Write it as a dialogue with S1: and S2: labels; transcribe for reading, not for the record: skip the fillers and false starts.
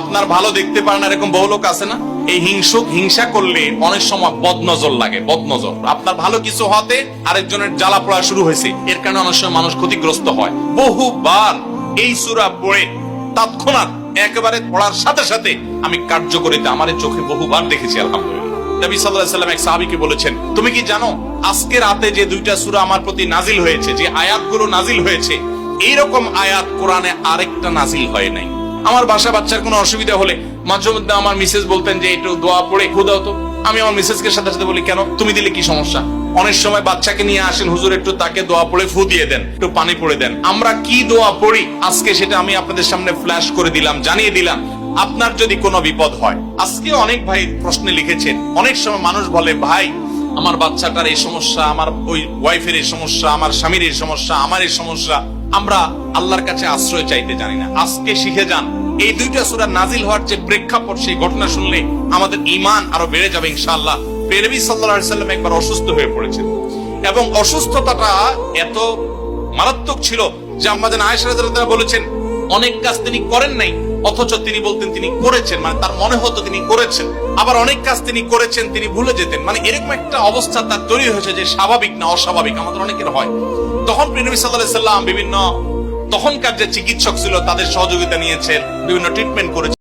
S1: আপনার ভালো দেখতে পারে না, এরকম বহু লোক আছে না? এই হিংসা করলে অনেক সময় বদনজর লাগে, বদনজর। আপনার ভালো কিছু হতে আরেকজনের জ্বালা পড়া শুরু হয়েছে, এর কারণে অনেক সময় মানুষ ক্ষতিগ্রস্ত হয়। বহুবার এই সূরা পড়ে তৎক্ষণাৎ একেবারে পড়ার সাথে সাথে আমি কার্যকরিতা আমার চোখে বহুবার দেখেছি, আলহামদুলিল্লাহ। নবী সাল্লাল্লাহু আলাইহি ওয়াসাল্লাম এক সাহাবীকে বলেছেন, তুমি কি জানো আজকে রাতে যে দুইটা সূরা আমার প্রতি নাজিল হয়েছে, যে আয়াতগুলো নাজিল হয়েছে, এইরকম আয়াত কোরআনে আরেকটা নাজিল হয় নাই। আমার বাচ্চার কোনো অসুবিধা হলে মাঝে মধ্যে আমার মিসেস বলতেন যে একটু দোয়া পড়ে খুদাও তো। আমি আমার মিসেসকে সাথে সাথে বলি, কেন, তুমি দিলে কি সমস্যা? অনেক সময় বাচ্চাকে নিয়ে আসেন, হুজুর একটু তাকে দোয়া পড়ে ফু দিয়ে দেন, একটু পানি পড়ে দেন। আমরা কি দোয়া পড়ি আজকে সেটা আমি আপনাদের সামনে ফ্ল্যাশ করে দিলাম, জানিয়ে দিলাম। আপনার যদি কোনো বিপদ হয়, আজকে অনেক ভাই প্রশ্নে লিখেছেন, অনেক সময় মানুষ বলে, ভাই আমার বাচ্চাটার এই সমস্যা, আমার ওই ওয়াইফের এই সমস্যা, আমার স্বামীর এই সমস্যা, আমার এই সমস্যা। আমরা আল্লাহর কাছে আশ্রয় চাইতে জানি না। আজকে শিখে যান, এই দুইটা সূরা নাজিল হওয়ার যে প্রেক্ষাপট, সেই ঘটনা শুনলে আমাদের ঈমান আরো বেড়ে যাবে ইনশাআল্লাহ। নবী সাল্লাল্লাহু আলাইহি ওয়াসাল্লাম একবার অসুস্থ হয়ে পড়েছেন এবং অসুস্থতাটা এত মারাত্মক ছিল যে আম্মা জান আয়েশা রাদিয়াল্লাহু তাআলা বলেছেন, অনেক কাজ তিনি করেন নাই, অথচ তিনি বলতেন তিনি করেছেন, মানে তার মনে হতো তিনি করেছেন। আবার অনেক কাজ তিনি করেছেন, তিনি ভুলে যেতেন। মানে এরকম একটা অবস্থা তার তৈরি হয়েছে যে স্বাভাবিক না অস্বাভাবিক, আমাদের অনেকের হয়। তখন নবী সাল্লাল্লাহু আলাইহি ওয়াসাল্লাম বিভিন্ন তখনকার যে চিকিৎসক ছিল তাদের সহযোগিতা নিয়েছেন, বিভিন্ন ট্রিটমেন্ট করেছেন।